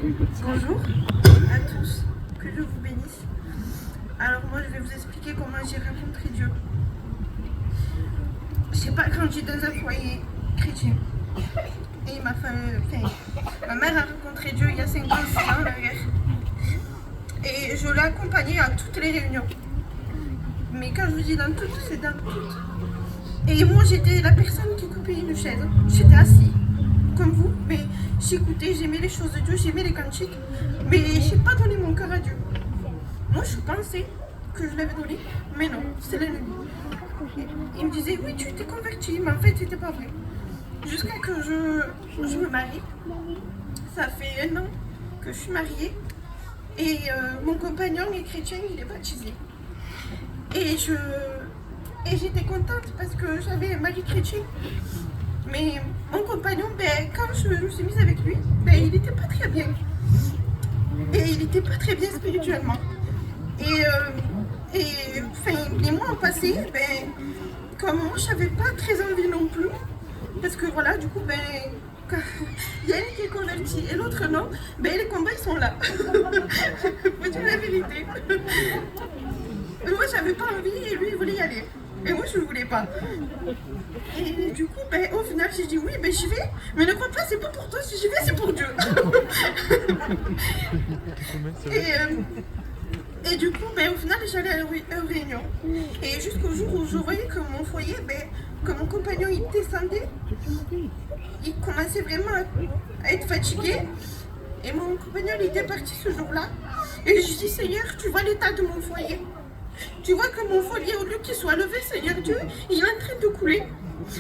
Bonjour à tous, que Dieu vous bénisse. Alors moi je vais vous expliquer comment j'ai rencontré Dieu. J'ai pas grandi dans un foyer chrétien. Et ma mère a rencontré Dieu il y a 5 ans, 6 ans en arrière. Et je l'ai accompagnée à toutes les réunions. Mais quand je vous dis dans toutes, c'est dans toutes. Et moi j'étais la personne qui coupait une chaise. J'étais assise, comme vous, mais j'écoutais, j'aimais les choses de Dieu, j'aimais les cantiques, mais j'ai pas donné mon cœur à Dieu. Moi je pensais que je l'avais donné, mais non, c'est l'ennemi. Il me disait oui tu t'es converti, mais en fait c'était pas vrai. Jusqu'à que je me marie. Ça fait 1 an que je suis mariée et mon compagnon est chrétien, il est baptisé. Et j'étais contente parce que j'avais un mari chrétien. Mais mon compagnon, quand je me suis mise avec lui, il n'était pas très bien. Et il n'était pas très bien spirituellement. Et les mois ont passé, comme moi je n'avais pas très envie non plus. Parce que voilà, du coup, il y a une qui est convertie et l'autre non, les combats ils sont là. Faut dire la vérité. Moi j'avais pas envie et lui il voulait y aller. Et moi je ne voulais pas. Et du coup, au final j'ai dit oui, j'y vais. Mais ne crois pas, c'est pas pour toi, si j'y vais c'est pour Dieu. Et du coup, au final j'allais à la réunion. Et jusqu'au jour où je voyais que mon foyer, que mon compagnon il descendait, il commençait vraiment à être fatigué. Et mon compagnon il était parti ce jour-là. Et je dis Seigneur, tu vois l'état de mon foyer. Tu vois que mon foyer, au lieu qu'il soit levé, Seigneur Dieu, il est en train de couler.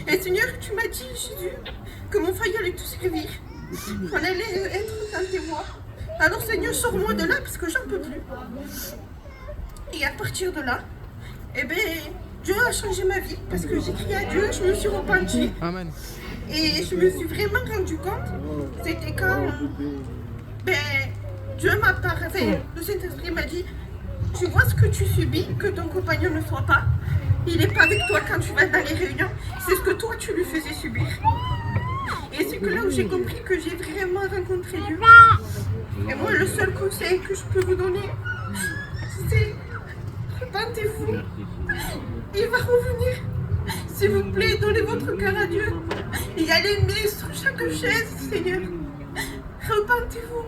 Et Seigneur, tu m'as dit, Jésus, que mon foyer allait tout servir. Qu'on allait être dans tes voies. Alors Seigneur, sors-moi de là parce que j'en peux plus. Et à partir de là, Dieu a changé ma vie parce que j'ai crié à Dieu, je me suis repentie. Amen. Et je me suis vraiment rendu compte, c'était quand Dieu m'a parlé, le Saint-Esprit m'a dit, tu vois ce que tu subis, que ton compagnon ne soit pas. Il n'est pas avec toi quand tu vas dans les réunions, c'est ce que toi tu lui faisais subir. Et c'est que là où j'ai compris que j'ai vraiment rencontré Dieu. Et moi le seul conseil que je peux vous donner, c'est repentez-vous. Il va revenir. S'il vous plaît, donnez votre cœur à Dieu. Et allez mettre sur chaque chaise, Seigneur. Repentez-vous.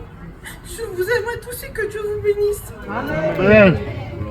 Je vous aime à tous et que Dieu vous bénisse. Amen.